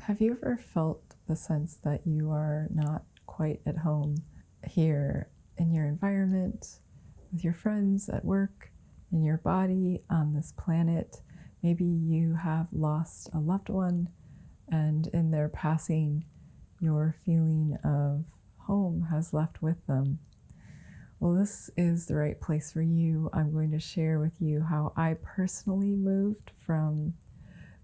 Have you ever felt the sense that you are not quite at home here in your environment, with your friends, at work, in your body, on this planet? Maybe you have lost a loved one, and in their passing, your feeling of home has left with them. Well, this is the right place for you. I'm going to share with you how I personally moved from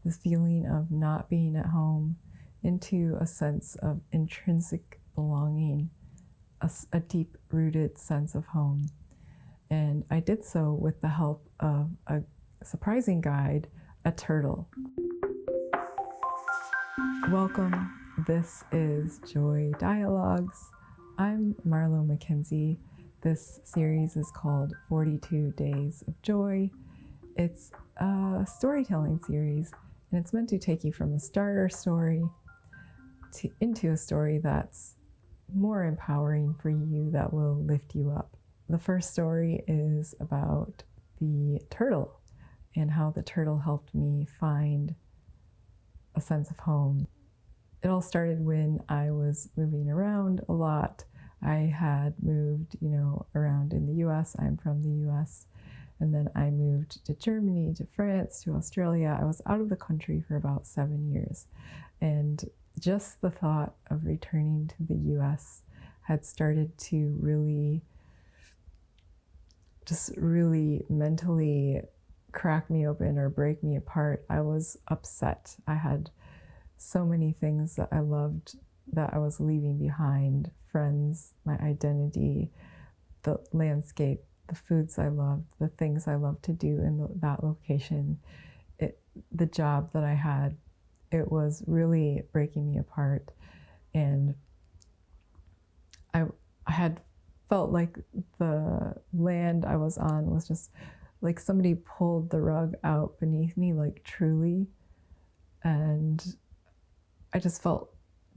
this feeling of not being at home into a sense of intrinsic belonging, a deep-rooted sense of home. And I did so with the help of a surprising guide, a turtle. Welcome. This is Joy Dialogues. I'm Marlo McKenzie. This series is called 42 Days of Joy. It's a storytelling series, and it's meant to take you from a starter story into a story that's more empowering for you, that will lift you up. The first story is about the turtle and how the turtle helped me find a sense of home. It all started when I was moving around a lot. I had moved, around in the US. I'm from the US. And then I moved to Germany, to France, to Australia. I was out of the country for about 7 years. And just the thought of returning to the US had started to really mentally crack me open or break me apart. I was upset. I had so many things that I loved that I was leaving behind: friends, my identity, the landscape, the foods I loved, the things I loved to do in that location, the job that I had. It was really breaking me apart. And I had felt like the land I was on was just like somebody pulled the rug out beneath me, like truly. And I just felt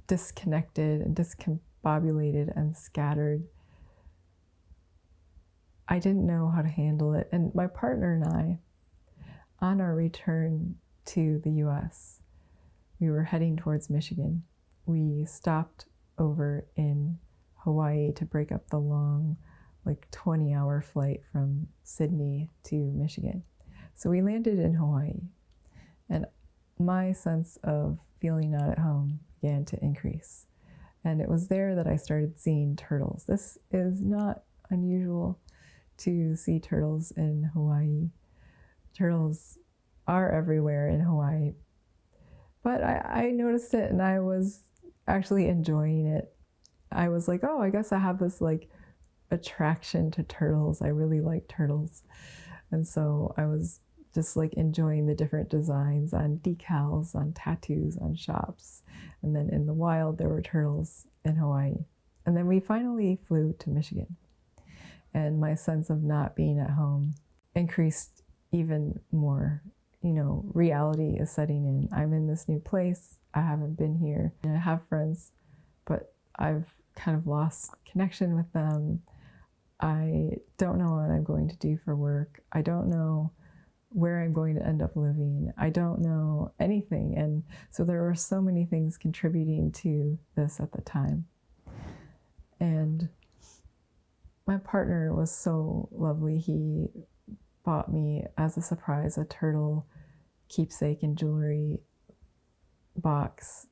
disconnected and discombobulated and scattered. I didn't know how to handle it. And my partner and I, on our return to the US, we were heading towards Michigan. We stopped over in Hawaii to break up the long, 20-hour flight from Sydney to Michigan. So we landed in Hawaii, and my sense of feeling not at home began to increase. And it was there that I started seeing turtles. This is not unusual to see turtles in Hawaii. Turtles are everywhere in Hawaii. But I noticed it, and I was actually enjoying it. I was like, oh, I guess I have this attraction to turtles. I really like turtles. And so I was just enjoying the different designs on decals, on tattoos, on shops. And then in the wild, there were turtles in Hawaii. And then we finally flew to Michigan. And my sense of not being at home increased even more. Reality is setting in. I'm in this new place. I haven't been here. And I have friends, but I've kind of lost connection with them. I don't know what I'm going to do for work. I don't know where I'm going to end up living. I don't know anything. And so there were so many things contributing to this at the time. And my partner was so lovely. He bought me as a surprise a turtle keepsake and jewelry box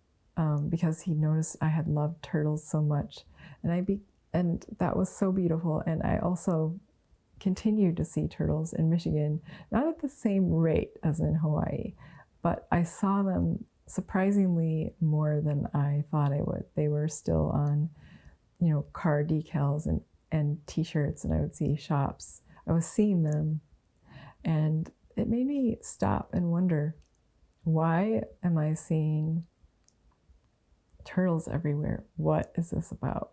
because he noticed I had loved turtles so much. And that was so beautiful. And I also continued to see turtles in Michigan, not at the same rate as in Hawaii, but I saw them surprisingly more than I thought I would. They were still on, car decals and t-shirts, and I would see shops. I was seeing them, and it made me stop and wonder, why am I seeing turtles everywhere? What is this about?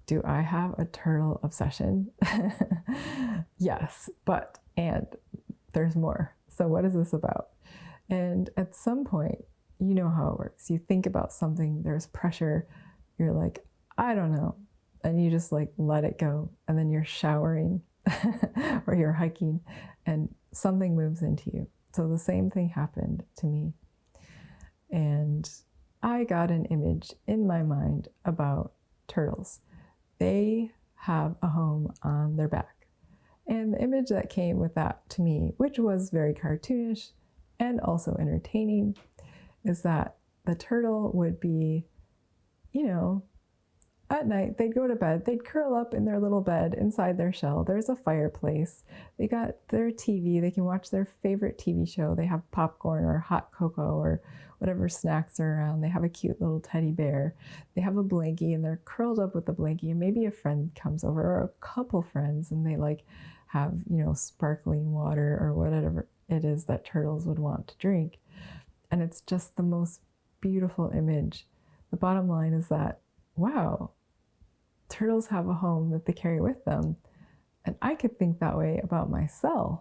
Do I have a turtle obsession? Yes, and there's more. So what is this about? And at some point, you know how it works. You think about something, there's pressure, you're like, I don't know. And you just let it go. And then you're showering or you're hiking and something moves into you. So the same thing happened to me. And I got an image in my mind about turtles. They have a home on their back. And the image that came with that to me, which was very cartoonish and also entertaining, is that the turtle would be, at night, they'd go to bed, they'd curl up in their little bed inside their shell. There's a fireplace. They got their TV. They can watch their favorite TV show. They have popcorn or hot cocoa or whatever snacks are around. They have a cute little teddy bear. They have a blankie and they're curled up with the blankie. And maybe a friend comes over or a couple friends and they have, sparkling water or whatever it is that turtles would want to drink. And it's just the most beautiful image. The bottom line is that, wow, turtles have a home that they carry with them. And I could think that way about myself.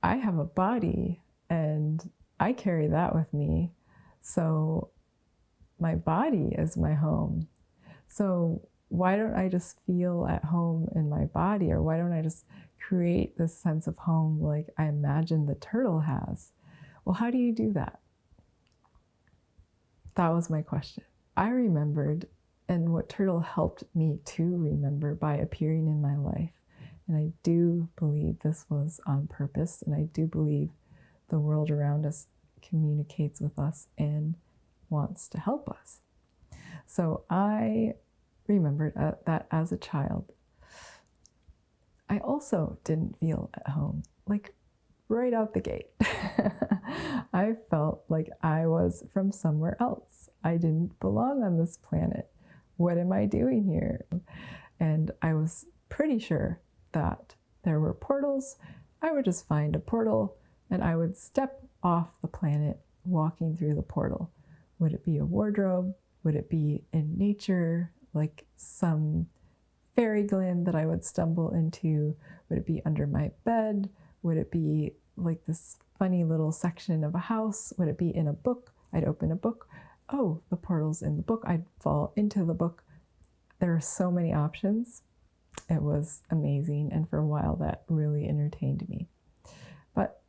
I have a body and I carry that with me. So my body is my home. So why don't I just feel at home in my body? Or why don't I just create this sense of home like I imagine the turtle has? Well, how do you do that? That was my question. I remembered, and what turtle helped me to remember by appearing in my life. And I do believe this was on purpose, and I do believe the world around us communicates with us and wants to help us. So I remembered that as a child, I also didn't feel at home, like right out the gate. I felt like I was from somewhere else. I didn't belong on this planet. What am I doing here? And I was pretty sure that there were portals. I would just find a portal and I would step off the planet walking through the portal. Would it be a wardrobe? Would it be in nature, like some fairy glen that I would stumble into? Would it be under my bed? Would it be like this funny little section of a house? Would it be in a book? I'd open a book. Oh, the portal's in the book. I'd fall into the book. There are so many options. It was amazing. And for a while, that really entertained me. But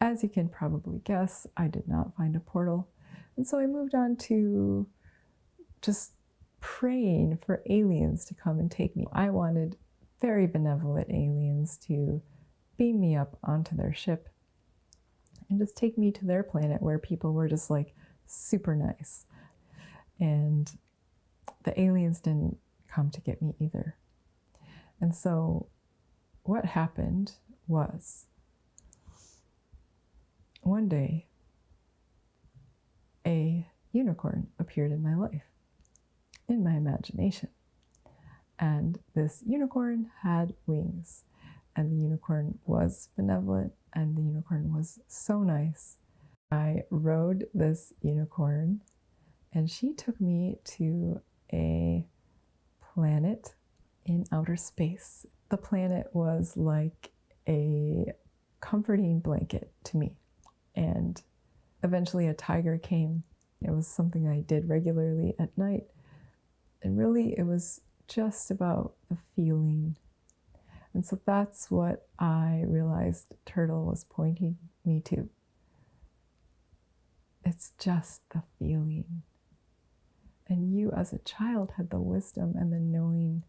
as you can probably guess, I did not find a portal. And so I moved on to just praying for aliens to come and take me. I wanted very benevolent aliens to beam me up onto their ship and just take me to their planet where people were just like super nice. And the aliens didn't come to get me either. And so what happened was one day a unicorn appeared in my life, in my imagination. And this unicorn had wings. And the unicorn was benevolent, and the unicorn was so nice. I rode this unicorn, and she took me to a planet in outer space. The planet was like a comforting blanket to me. And eventually a tiger came. It was something I did regularly at night. And really, it was just about the feeling. And so that's what I realized Turtle was pointing me to. It's just the feeling. And you as a child had the wisdom and the knowing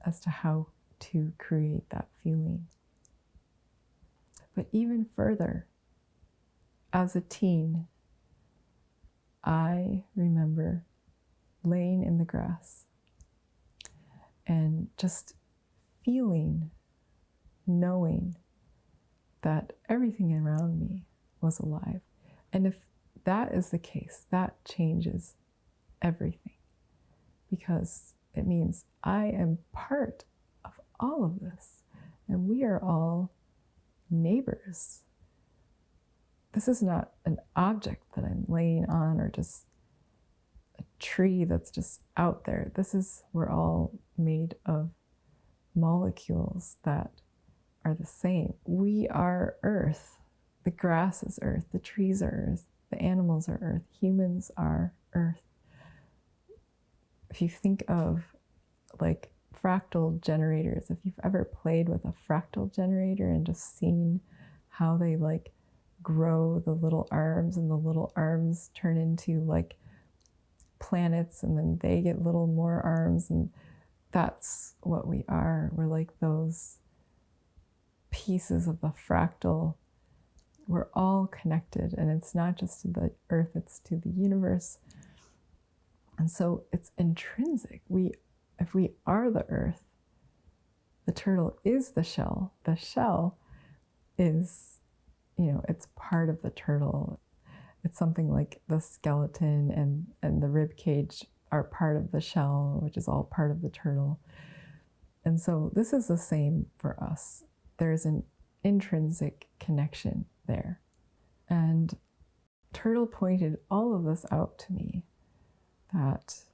as to how to create that feeling. But even further, as a teen, I remember laying in the grass and just feeling, knowing that everything around me was alive. And if that is the case, that changes everything, because it means I am part of all of this, and we are all neighbors. This is not an object that I'm laying on or just a tree that's just out there. We're all made of molecules that are the same. We are Earth. The grass is Earth. The trees are Earth. The animals are Earth. Humans are Earth. If you think of like fractal generators, if you've ever played with a fractal generator and just seen how they like grow the little arms, and the little arms turn into like planets, and then they get little more arms, and that's what we are. We're like those pieces of the fractal. We're all connected, and it's not just to the earth, it's to the universe. And so it's intrinsic. If we are the earth, the turtle is the shell. The shell is, it's part of the turtle. It's something like the skeleton and the rib cage are part of the shell, which is all part of the turtle. And so this is the same for us. There's an intrinsic connection there. And Turtle pointed all of this out to me, that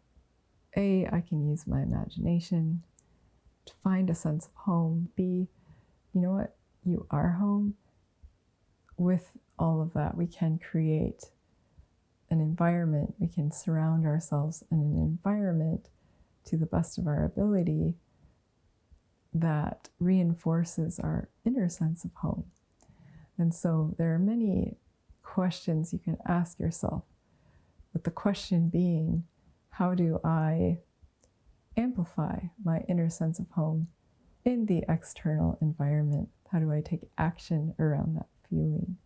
A, I can use my imagination to find a sense of home. B, you know what? You are home. With all of that, we can create an environment. We can surround ourselves in an environment to the best of our ability that reinforces our inner sense of home. And so there are many questions you can ask yourself, with the question being, how do I amplify my inner sense of home in the external environment? How do I take action around that feeling?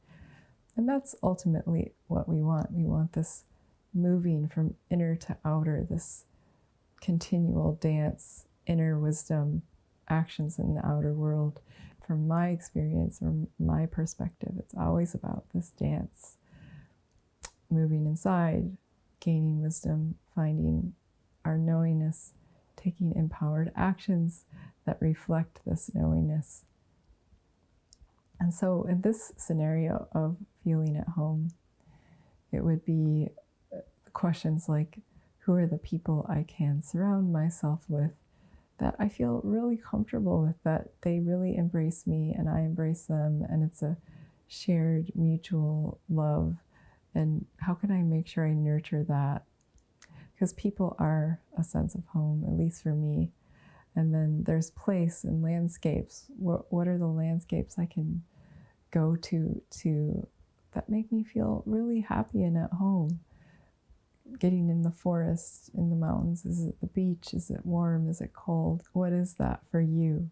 And that's ultimately what we want. We want this moving from inner to outer, this continual dance, inner wisdom, actions in the outer world. From my experience or my perspective, it's always about this dance, moving inside, gaining wisdom, finding our knowingness, taking empowered actions that reflect this knowingness. And so in this scenario of feeling at home, it would be questions like, who are the people I can surround myself with that I feel really comfortable with, that they really embrace me and I embrace them, and it's a shared mutual love? And how can I make sure I nurture that? Because people are a sense of home, at least for me. And then there's place and landscapes. What are the landscapes I can go to that make me feel really happy and at home? Getting in the forest, in the mountains, is it the beach? Is it warm? Is it cold? What is that for you?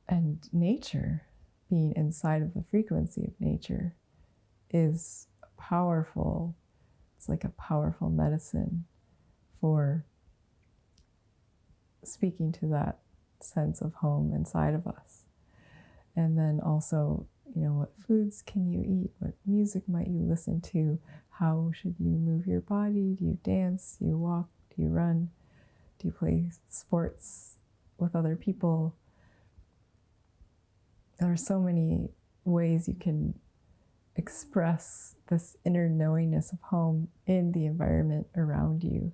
And nature, being inside of the frequency of nature, is powerful. It's like a powerful medicine for speaking to that sense of home inside of us. And then also, what foods can you eat? What music might you listen to? How should you move your body? Do you dance? Do you walk? Do you run? Do you play sports with other people? There are so many ways you can express this inner knowingness of home in the environment around you.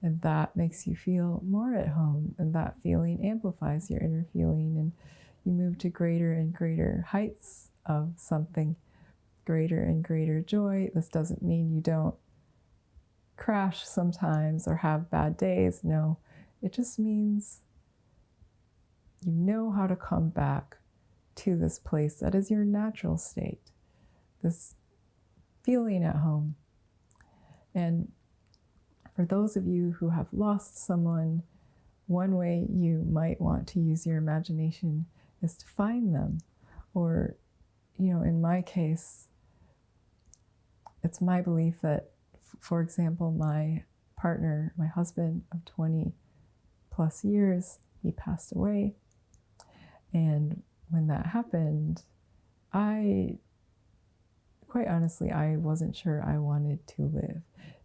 And that makes you feel more at home. And that feeling amplifies your inner feeling. And you move to greater and greater heights of something, greater and greater joy. This doesn't mean you don't crash sometimes or have bad days. No, it just means you know how to come back to this place that is your natural state, this feeling at home. And for those of you who have lost someone, one way you might want to use your imagination is to find them. Or, in my case, it's my belief that, for example, my partner, my husband of 20 plus years, he passed away. And when that happened, quite honestly, I wasn't sure I wanted to live.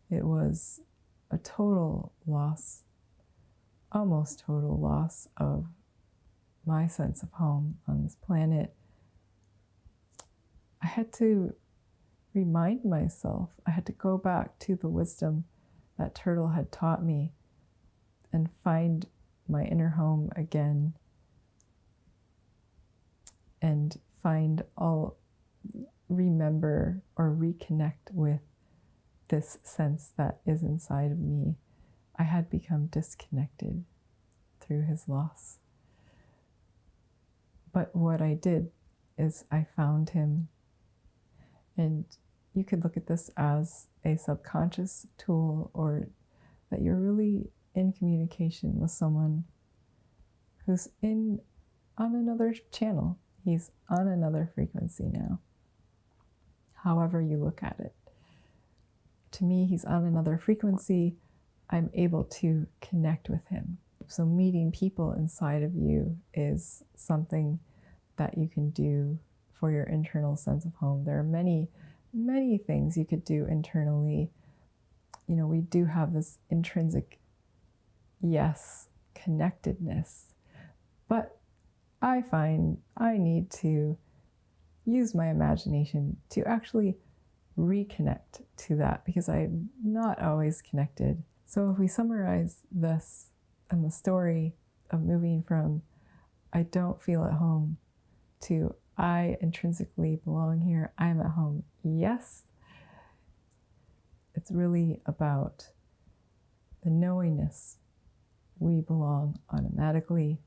It was a total loss, almost total loss of my sense of home on this planet. I had to remind myself, I had to go back to the wisdom that Turtle had taught me and find my inner home again, and remember or reconnect with this sense that is inside of me. I had become disconnected through his loss. But what I did is I found him And you could look at this as a subconscious tool, or that you're really in communication with someone who's on another channel. He's on another frequency now. However you look at it. To me, he's on another frequency. I'm able to connect with him. So meeting people inside of you is something that you can do for your internal sense of home. There are many, many things you could do internally. You know, we do have this intrinsic, yes, connectedness, but I find I need to use my imagination to actually reconnect to that, because I'm not always connected. So if we summarize this and the story of moving from I don't feel at home to I intrinsically belong here, I'm at home, yes, it's really about the knowingness we belong automatically,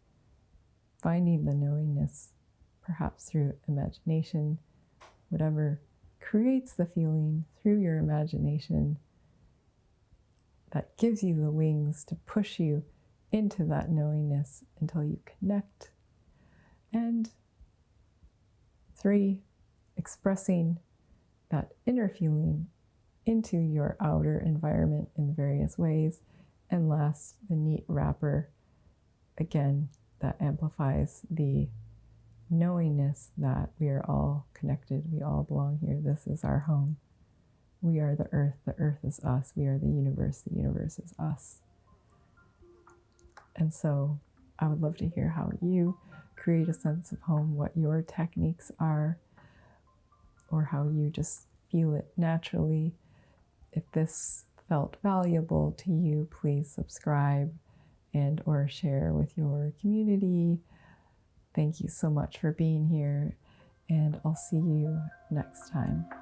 finding the knowingness perhaps through imagination, whatever creates the feeling through your imagination that gives you the wings to push you into that knowingness until you connect. And 3, expressing that inner feeling into your outer environment in various ways. And last, the neat wrapper, again, that amplifies the knowingness that we are all connected, we all belong here, this is our home. We are the earth is us, we are the universe is us. And so I would love to hear how you create a sense of home, what your techniques are, or how you just feel it naturally. If this felt valuable to you, please subscribe and or share with your community. Thank you so much for being here, and I'll see you next time.